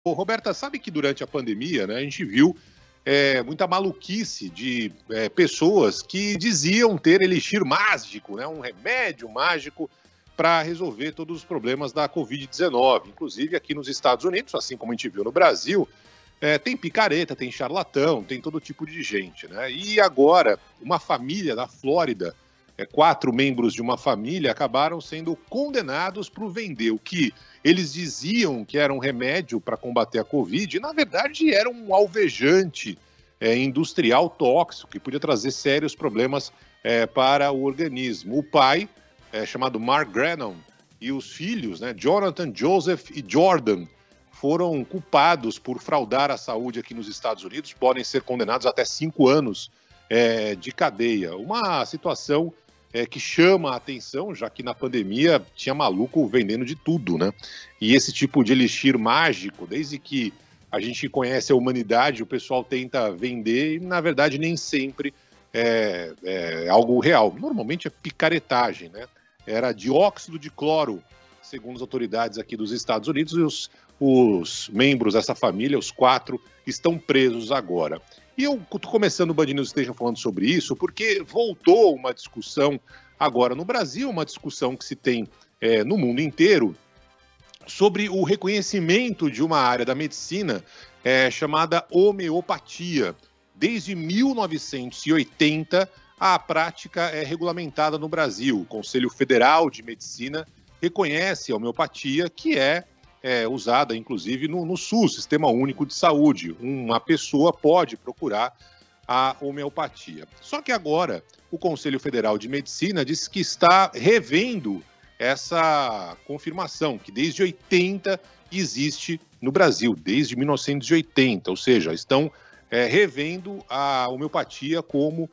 Ô, Roberta, sabe que durante a pandemia, né, a gente viu muita maluquice de pessoas que diziam ter elixir mágico, né, um remédio mágico para resolver todos os problemas da Covid-19. Inclusive aqui nos Estados Unidos, assim como a gente viu no Brasil, tem picareta, tem charlatão, tem todo tipo de gente, né? E agora, uma família da Flórida, 4 membros de uma família acabaram sendo condenados por vender o que eles diziam que era um remédio para combater a Covid, e na verdade era um alvejante industrial tóxico que podia trazer sérios problemas para o organismo. O pai, chamado Mark Grannon, e os filhos, né, Jonathan, Joseph e Jordan, foram culpados por fraudar a saúde aqui nos Estados Unidos, podem ser condenados até 5 anos de cadeia. Uma situação que chama a atenção, já que na pandemia tinha maluco vendendo de tudo, né? E esse tipo de elixir mágico, desde que a gente conhece a humanidade, o pessoal tenta vender e, na verdade, nem sempre é algo real. Normalmente é picaretagem, né? Era dióxido de cloro, segundo as autoridades aqui dos Estados Unidos, e os membros dessa família, os 4, estão presos agora. E eu estou começando o Band News Station falando sobre isso porque voltou uma discussão agora no Brasil, uma discussão que se tem no mundo inteiro, sobre o reconhecimento de uma área da medicina chamada homeopatia. Desde 1980, a prática é regulamentada no Brasil. O Conselho Federal de Medicina reconhece a homeopatia, que é usada, inclusive, no SUS, Sistema Único de Saúde. Uma pessoa pode procurar a homeopatia. Só que agora o Conselho Federal de Medicina disse que está revendo essa confirmação, que desde 80 existe no Brasil, desde 1980, ou seja, estão revendo a homeopatia como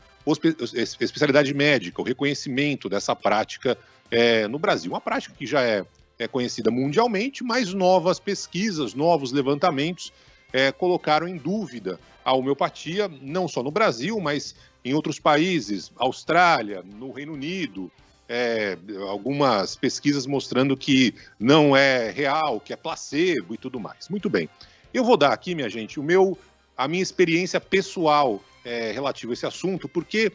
especialidade médica, o reconhecimento dessa prática no Brasil. Uma prática que já é conhecida mundialmente, mas novas pesquisas, novos levantamentos colocaram em dúvida a homeopatia, não só no Brasil, mas em outros países, Austrália, no Reino Unido, algumas pesquisas mostrando que não é real, que é placebo e tudo mais. Muito bem. Eu vou dar aqui, minha gente, a minha experiência pessoal relativo a esse assunto, porque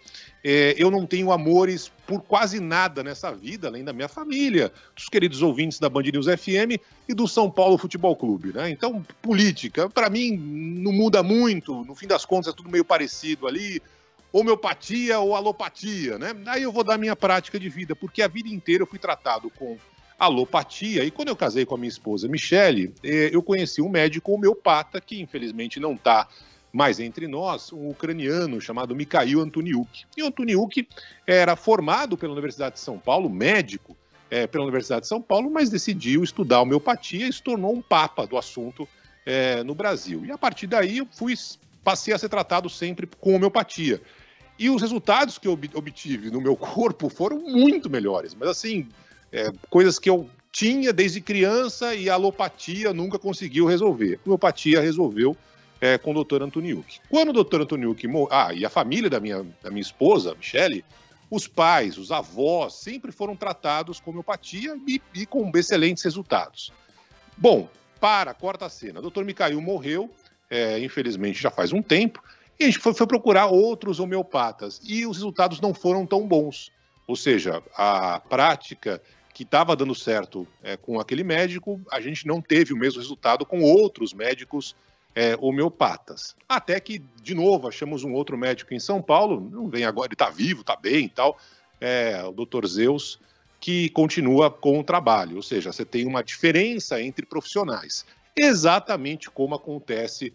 eu não tenho amores por quase nada nessa vida, além da minha família, dos queridos ouvintes da Band News FM e do São Paulo Futebol Clube, né? Então, política, para mim, não muda muito, no fim das contas é tudo meio parecido ali, homeopatia ou alopatia, né? Aí eu vou dar a minha prática de vida, porque a vida inteira eu fui tratado com alopatia, e quando eu casei com a minha esposa Michele, eu conheci um médico homeopata, que infelizmente não está mais entre nós, um ucraniano chamado Mikhail Antoniuk. E o Antoniuk era formado pela Universidade de São Paulo, médico pela Universidade de São Paulo, mas decidiu estudar homeopatia e se tornou um papa do assunto no Brasil. E a partir daí eu passei a ser tratado sempre com homeopatia. E os resultados que eu obtive no meu corpo foram muito melhores, mas assim, coisas que eu tinha desde criança e a alopatia nunca conseguiu resolver. A homeopatia resolveu com o Dr. Antoniuk. Quando o Dr. Antoniuk morreu, e a família da minha esposa, Michele, os pais, os avós, sempre foram tratados com homeopatia e com excelentes resultados. Bom, corta a cena. O Dr. Mikhail morreu, infelizmente já faz um tempo, e a gente foi procurar outros homeopatas, e os resultados não foram tão bons. Ou seja, a prática que estava dando certo com aquele médico, a gente não teve o mesmo resultado com outros médicos homeopatas. Até que, de novo, achamos um outro médico em São Paulo, não vem agora, ele está vivo, está bem e tal, o Dr. Zeus, que continua com o trabalho. Ou seja, você tem uma diferença entre profissionais, exatamente como acontece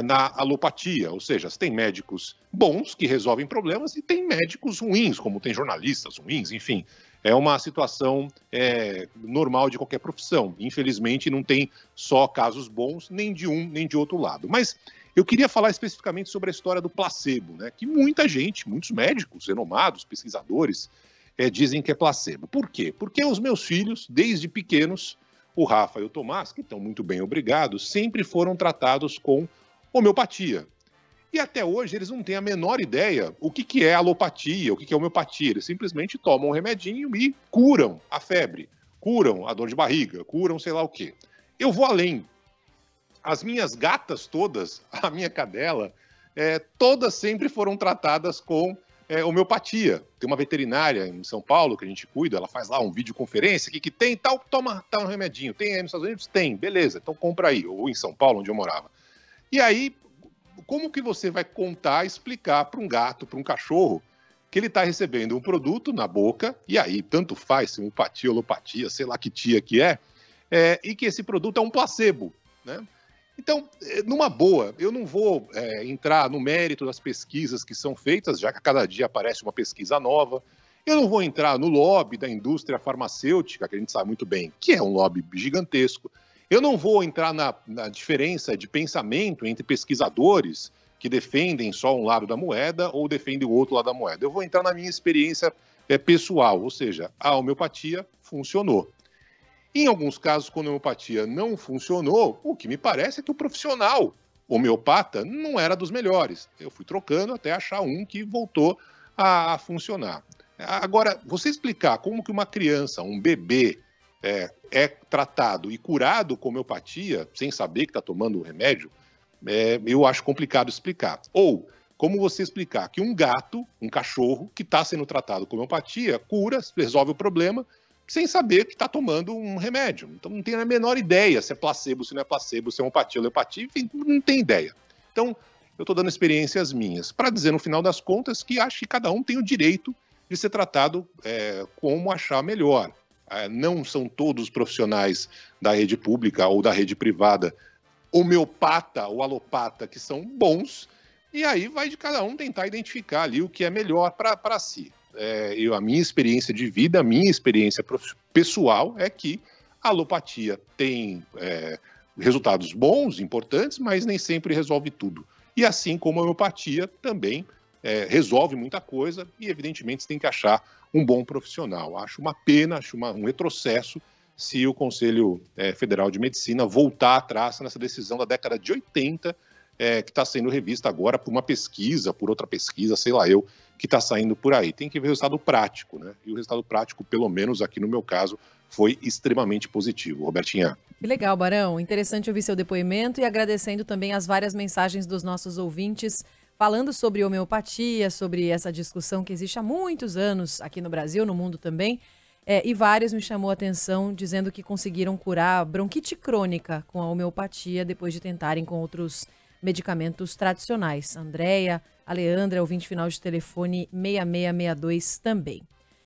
na alopatia. Ou seja, você tem médicos bons que resolvem problemas e tem médicos ruins, como tem jornalistas ruins, enfim. É uma situação normal de qualquer profissão. Infelizmente, não tem só casos bons, nem de um, nem de outro lado. Mas eu queria falar especificamente sobre a história do placebo, né? Que muita gente, muitos médicos renomados, pesquisadores, dizem que é placebo. Por quê? Porque os meus filhos, desde pequenos, o Rafa e o Tomás, que estão muito bem, obrigados, sempre foram tratados com homeopatia. E até hoje eles não têm a menor ideia o que é alopatia, o que é homeopatia. Eles simplesmente tomam um remedinho e curam a febre, curam a dor de barriga, curam sei lá o quê. Eu vou além. as minhas gatas todas, a minha cadela, todas sempre foram tratadas com homeopatia. Tem uma veterinária em São Paulo que a gente cuida, ela faz lá um videoconferência, que tem tal, toma um remedinho. Tem aí nos Estados Unidos? Tem, beleza, então compra aí. Ou em São Paulo, onde eu morava. E aí, como que você vai contar, explicar para um gato, para um cachorro, que ele está recebendo um produto na boca, e aí tanto faz, se homeopatia, alopatia, sei lá que tia que e que esse produto é um placebo, né? Então, numa boa, eu não vou entrar no mérito das pesquisas que são feitas, já que a cada dia aparece uma pesquisa nova. Eu não vou entrar no lobby da indústria farmacêutica, que a gente sabe muito bem que é um lobby gigantesco. Eu não vou entrar na diferença de pensamento entre pesquisadores que defendem só um lado da moeda ou defendem o outro lado da moeda. Eu vou entrar na minha experiência pessoal, ou seja, a homeopatia funcionou. Em alguns casos, quando a homeopatia não funcionou, o que me parece é que o profissional homeopata não era dos melhores. Eu fui trocando até achar um que voltou a funcionar. Agora, você explicar como que uma criança, um bebê, é tratado e curado com homeopatia, sem saber que está tomando o remédio, eu acho complicado explicar. Ou, como você explicar que um gato, um cachorro, que está sendo tratado com homeopatia, cura, resolve o problema, sem saber que está tomando um remédio. Então não tem a menor ideia se é placebo, se não é placebo, se é homeopatia, aleopatia, enfim, não tem ideia. Então, eu estou dando experiências minhas, para dizer no final das contas que acho que cada um tem o direito de ser tratado como achar melhor. Não são todos os profissionais da rede pública ou da rede privada homeopata ou alopata que são bons, e aí vai de cada um tentar identificar ali o que é melhor para si. A minha experiência de vida, a minha experiência pessoal é que a alopatia tem resultados bons, importantes, mas nem sempre resolve tudo. E assim como a homeopatia também resolve muita coisa e, evidentemente, você tem que achar um bom profissional. Acho uma pena, acho um retrocesso se o Conselho Federal de Medicina voltar atrás nessa decisão da década de 80, que está sendo revista agora por uma pesquisa, por outra pesquisa, sei lá eu, que está saindo por aí. Tem que ver o resultado prático, né? E o resultado prático, pelo menos aqui no meu caso, foi extremamente positivo. Robertinha. Que legal, Barão. Interessante ouvir seu depoimento e agradecendo também as várias mensagens dos nossos ouvintes falando sobre homeopatia, sobre essa discussão que existe há muitos anos aqui no Brasil, no mundo também. E vários me chamou a atenção dizendo que conseguiram curar bronquite crônica com a homeopatia depois de tentarem com outros medicamentos tradicionais. Andréia, a Leandra, ouvinte final de telefone 6662 também.